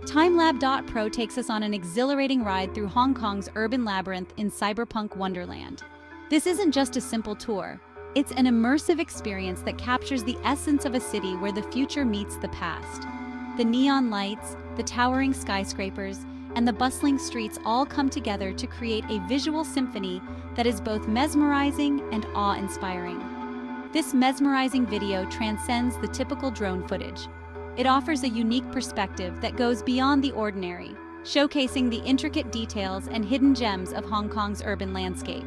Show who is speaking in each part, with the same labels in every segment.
Speaker 1: Timelab.pro takes us on an exhilarating ride through Hong Kong's urban labyrinth in Cyberpunk Wonderland. This isn't just a simple tour, it's an immersive experience that captures the essence of a city where the future meets the past. The neon lights, the towering skyscrapers, and the bustling streets all come together to create a visual symphony that is both mesmerizing and awe-inspiring. This mesmerizing video transcends the typical drone footage. It offers a unique perspective that goes beyond the ordinary, showcasing the intricate details and hidden gems of Hong Kong's urban landscape.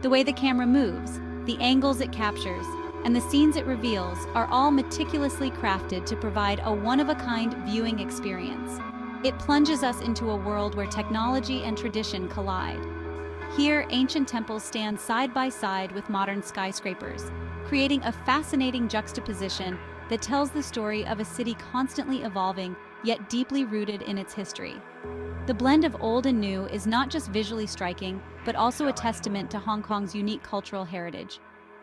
Speaker 1: The way the camera moves, the angles it captures, and the scenes it reveals are all meticulously crafted to provide a one-of-a-kind viewing experience. It plunges us into a world where technology and tradition collide. Here, ancient temples stand side by side with modern skyscrapers, creating a fascinating juxtaposition that tells the story of a city constantly evolving, yet deeply rooted in its history. The blend of old and new is not just visually striking, but also a testament to Hong Kong's unique cultural heritage.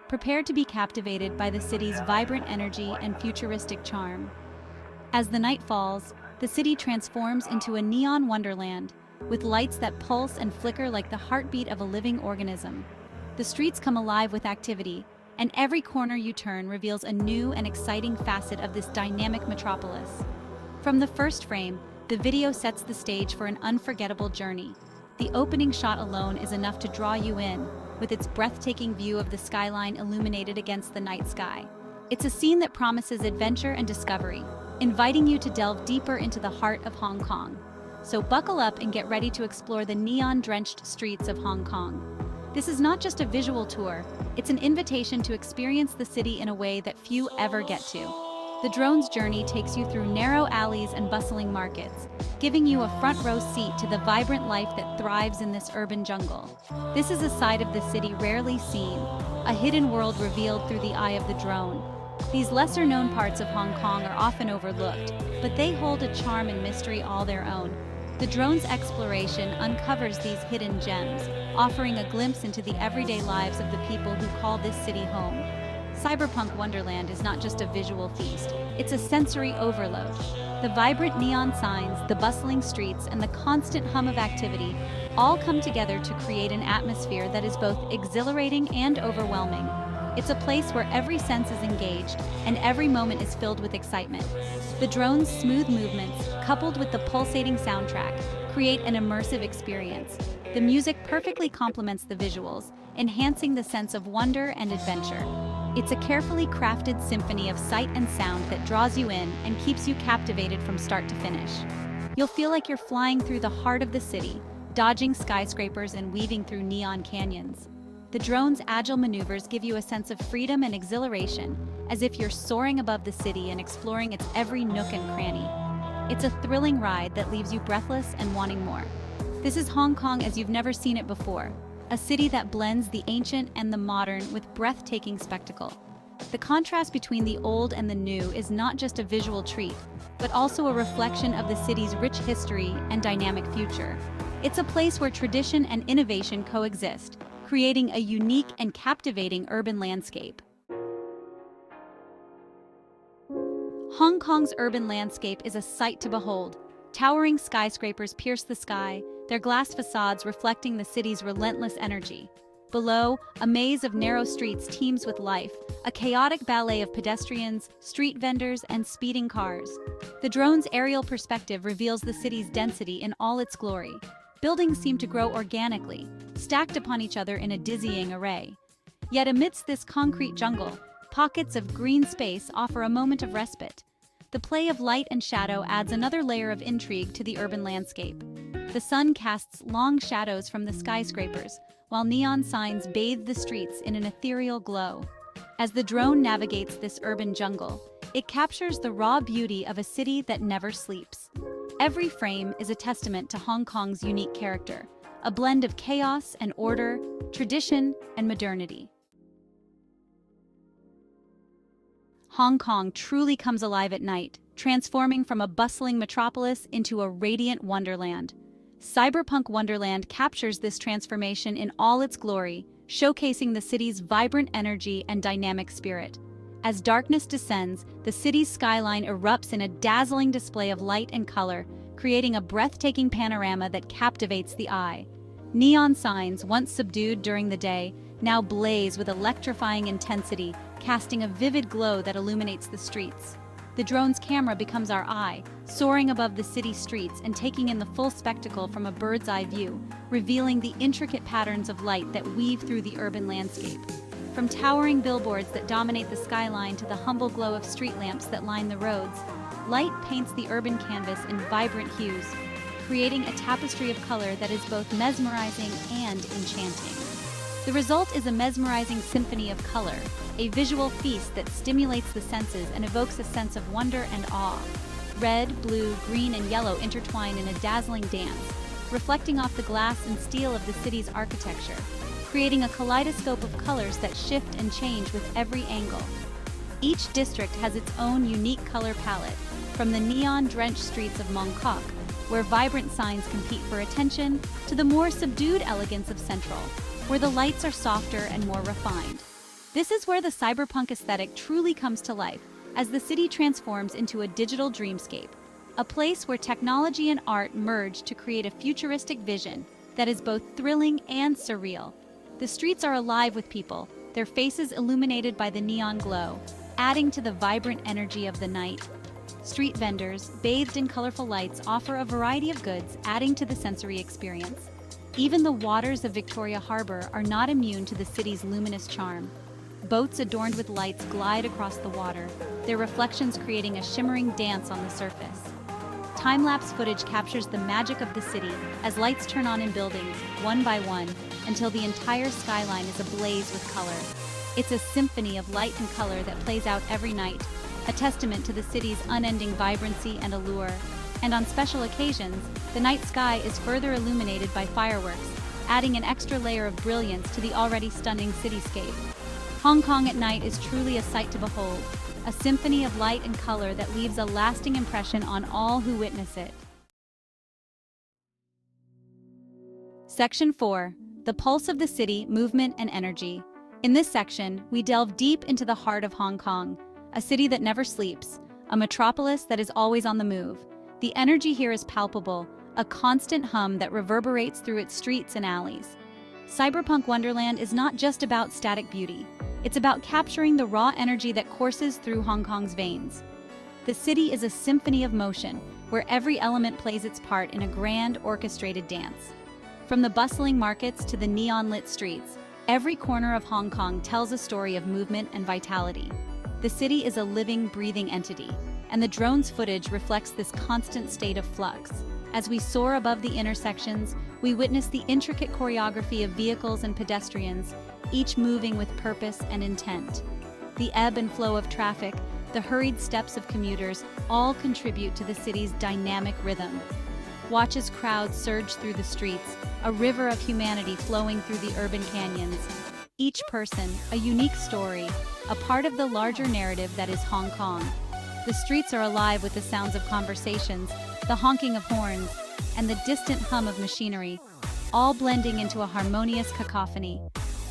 Speaker 1: Prepare to be captivated by the city's vibrant energy and futuristic charm. As the night falls, the city transforms into a neon wonderland, with lights that pulse and flicker like the heartbeat of a living organism. The streets come alive with activity, and every corner you turn reveals a new and exciting facet of this dynamic metropolis. From the first frame, the video sets the stage for an unforgettable journey. The opening shot alone is enough to draw you in, with its breathtaking view of the skyline illuminated against the night sky. It's a scene that promises adventure and discovery, inviting you to delve deeper into the heart of Hong Kong. So buckle up and get ready to explore the neon-drenched streets of Hong Kong. This is not just a visual tour, it's an invitation to experience the city in a way that few ever get to. The drone's journey takes you through narrow alleys and bustling markets, giving you a front-row seat to the vibrant life that thrives in this urban jungle. This is a side of the city rarely seen, a hidden world revealed through the eye of the drone. These lesser-known parts of Hong Kong are often overlooked, but they hold a charm and mystery all their own. The drone's exploration uncovers these hidden gems, offering a glimpse into the everyday lives of the people who call this city home. Cyberpunk Wonderland is not just a visual feast, it's a sensory overload. The vibrant neon signs, the bustling streets, and the constant hum of activity all come together to create an atmosphere that is both exhilarating and overwhelming. It's a place where every sense is engaged and every moment is filled with excitement. The drone's smooth movements, coupled with the pulsating soundtrack, create an immersive experience. The music perfectly complements the visuals, enhancing the sense of wonder and adventure. It's a carefully crafted symphony of sight and sound that draws you in and keeps you captivated from start to finish. You'll feel like you're flying through the heart of the city, dodging skyscrapers and weaving through neon canyons. The drone's agile maneuvers give you a sense of freedom and exhilaration, as if you're soaring above the city and exploring its every nook and cranny. It's a thrilling ride that leaves you breathless and wanting more. This is Hong Kong as you've never seen it before, a city that blends the ancient and the modern with breathtaking spectacle. The contrast between the old and the new is not just a visual treat, but also a reflection of the city's rich history and dynamic future. It's a place where tradition and innovation coexist, creating a unique and captivating urban landscape. Hong Kong's urban landscape is a sight to behold. Towering skyscrapers pierce the sky, their glass facades reflecting the city's relentless energy. Below, a maze of narrow streets teems with life, a chaotic ballet of pedestrians, street vendors, and speeding cars. The drone's aerial perspective reveals the city's density in all its glory. Buildings seem to grow organically, stacked upon each other in a dizzying array. Yet amidst this concrete jungle, pockets of green space offer a moment of respite. The play of light and shadow adds another layer of intrigue to the urban landscape. The sun casts long shadows from the skyscrapers, while neon signs bathe the streets in an ethereal glow. As the drone navigates this urban jungle, it captures the raw beauty of a city that never sleeps. Every frame is a testament to Hong Kong's unique character, a blend of chaos and order, tradition and modernity. Hong Kong truly comes alive at night, transforming from a bustling metropolis into a radiant wonderland. Cyberpunk Wonderland captures this transformation in all its glory, showcasing the city's vibrant energy and dynamic spirit. As darkness descends, the city's skyline erupts in a dazzling display of light and color, creating a breathtaking panorama that captivates the eye. Neon signs, once subdued during the day, now blaze with electrifying intensity, casting a vivid glow that illuminates the streets. The drone's camera becomes our eye, soaring above the city streets and taking in the full spectacle from a bird's-eye view, revealing the intricate patterns of light that weave through the urban landscape. From towering billboards that dominate the skyline to the humble glow of street lamps that line the roads, light paints the urban canvas in vibrant hues, creating a tapestry of color that is both mesmerizing and enchanting. The result is a mesmerizing symphony of color, a visual feast that stimulates the senses and evokes a sense of wonder and awe. Red, blue, green, and yellow intertwine in a dazzling dance, reflecting off the glass and steel of the city's architecture, creating a kaleidoscope of colors that shift and change with every angle. Each district has its own unique color palette, from the neon-drenched streets of Mongkok, where vibrant signs compete for attention, to the more subdued elegance of Central, where the lights are softer and more refined. This is where the cyberpunk aesthetic truly comes to life, as the city transforms into a digital dreamscape, a place where technology and art merge to create a futuristic vision that is both thrilling and surreal. The streets are alive with people, their faces illuminated by the neon glow, adding to the vibrant energy of the night. Street vendors, bathed in colorful lights, offer a variety of goods, adding to the sensory experience. Even the waters of Victoria Harbour are not immune to the city's luminous charm. Boats adorned with lights glide across the water, their reflections creating a shimmering dance on the surface. Time-lapse footage captures the magic of the city as lights turn on in buildings, one by one, until the entire skyline is ablaze with color. It's a symphony of light and color that plays out every night, a testament to the city's unending vibrancy and allure. And on special occasions, the night sky is further illuminated by fireworks, adding an extra layer of brilliance to the already stunning cityscape. Hong Kong at night is truly a sight to behold, a symphony of light and color that leaves a lasting impression on all who witness it. Section 4. The Pulse of the City, Movement and Energy. In this section, we delve deep into the heart of Hong Kong, a city that never sleeps, a metropolis that is always on the move. The energy here is palpable, a constant hum that reverberates through its streets and alleys. Cyberpunk Wonderland is not just about static beauty. It's about capturing the raw energy that courses through Hong Kong's veins. The city is a symphony of motion, where every element plays its part in a grand, orchestrated dance. From the bustling markets to the neon-lit streets, every corner of Hong Kong tells a story of movement and vitality. The city is a living, breathing entity, and the drone's footage reflects this constant state of flux. As we soar above the intersections, we witness the intricate choreography of vehicles and pedestrians, each moving with purpose and intent. The ebb and flow of traffic, the hurried steps of commuters, all contribute to the city's dynamic rhythm. Watch as crowds surge through the streets, a river of humanity flowing through the urban canyons. Each person, a unique story, a part of the larger narrative that is Hong Kong. The streets are alive with the sounds of conversations, the honking of horns, and the distant hum of machinery, all blending into a harmonious cacophony.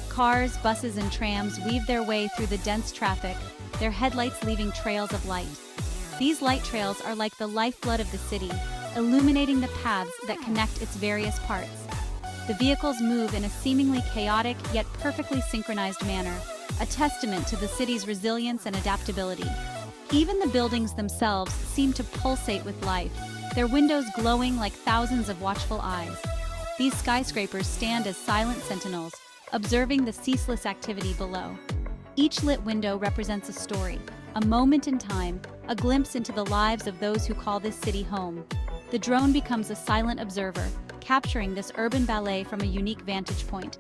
Speaker 1: Cars, buses, and trams weave their way through the dense traffic, their headlights leaving trails of light. These light trails are like the lifeblood of the city, illuminating the paths that connect its various parts. The vehicles move in a seemingly chaotic yet perfectly synchronized manner, a testament to the city's resilience and adaptability. Even the buildings themselves seem to pulsate with life, their windows glowing like thousands of watchful eyes. These skyscrapers stand as silent sentinels, observing the ceaseless activity below. Each lit window represents a story, a moment in time, a glimpse into the lives of those who call this city home. The drone becomes a silent observer, capturing this urban ballet from a unique vantage point.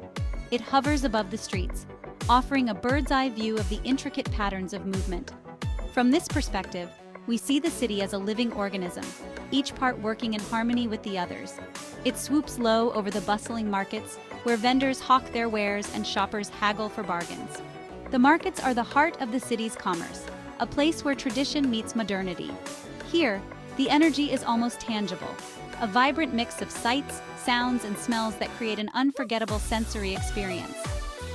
Speaker 1: It hovers above the streets, offering a bird's-eye view of the intricate patterns of movement. From this perspective, we see the city as a living organism, each part working in harmony with the others. It swoops low over the bustling markets, where vendors hawk their wares and shoppers haggle for bargains. The markets are the heart of the city's commerce, a place where tradition meets modernity. Here, the energy is almost tangible, a vibrant mix of sights, sounds, and smells that create an unforgettable sensory experience.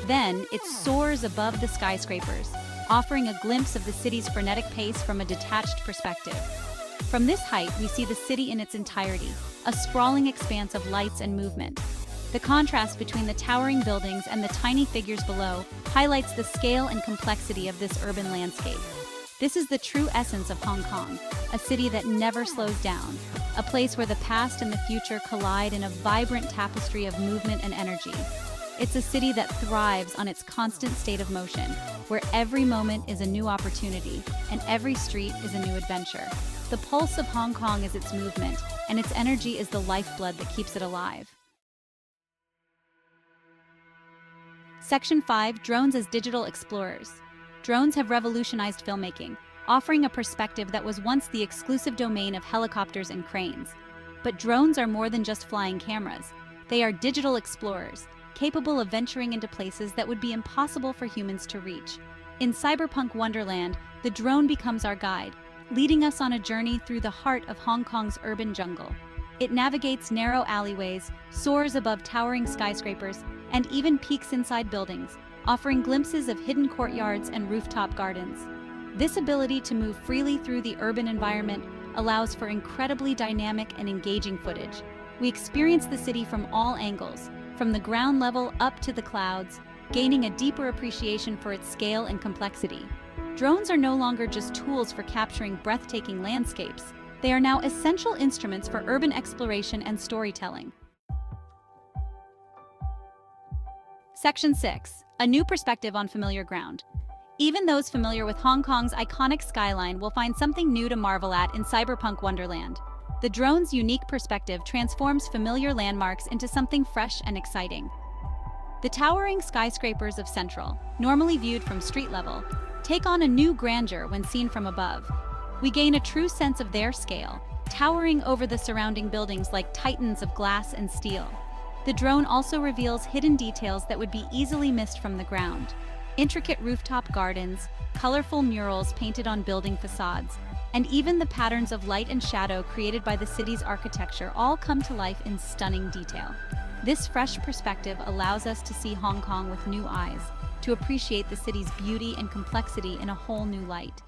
Speaker 1: Then, it soars above the skyscrapers, offering a glimpse of the city's frenetic pace from a detached perspective. From this height, we see the city in its entirety, a sprawling expanse of lights and movement. The contrast between the towering buildings and the tiny figures below highlights the scale and complexity of this urban landscape. This is the true essence of Hong Kong, a city that never slows down, a place where the past and the future collide in a vibrant tapestry of movement and energy. It's a city that thrives on its constant state of motion, where every moment is a new opportunity and every street is a new adventure. The pulse of Hong Kong is its movement, and its energy is the lifeblood that keeps it alive. Section 5. Drones as digital explorers. Drones have revolutionized filmmaking, offering a perspective that was once the exclusive domain of helicopters and cranes. But drones are more than just flying cameras. They are digital explorers, capable of venturing into places that would be impossible for humans to reach. In Cyberpunk Wonderland, the drone becomes our guide, leading us on a journey through the heart of Hong Kong's urban jungle. It navigates narrow alleyways, soars above towering skyscrapers, and even peeks inside buildings, offering glimpses of hidden courtyards and rooftop gardens. This ability to move freely through the urban environment allows for incredibly dynamic and engaging footage. We experience the city from all angles, from the ground level up to the clouds, gaining a deeper appreciation for its scale and complexity. Drones are no longer just tools for capturing breathtaking landscapes. They are now essential instruments for urban exploration and storytelling. Section 6. A new perspective on familiar ground. Even those familiar with Hong Kong's iconic skyline will find something new to marvel at in Cyberpunk Wonderland. The drone's unique perspective transforms familiar landmarks into something fresh and exciting. The towering skyscrapers of Central, normally viewed from street level, take on a new grandeur when seen from above. We gain a true sense of their scale, towering over the surrounding buildings like titans of glass and steel. The drone also reveals hidden details that would be easily missed from the ground. Intricate rooftop gardens, colorful murals painted on building facades, and even the patterns of light and shadow created by the city's architecture all come to life in stunning detail. This fresh perspective allows us to see Hong Kong with new eyes, to appreciate the city's beauty and complexity in a whole new light.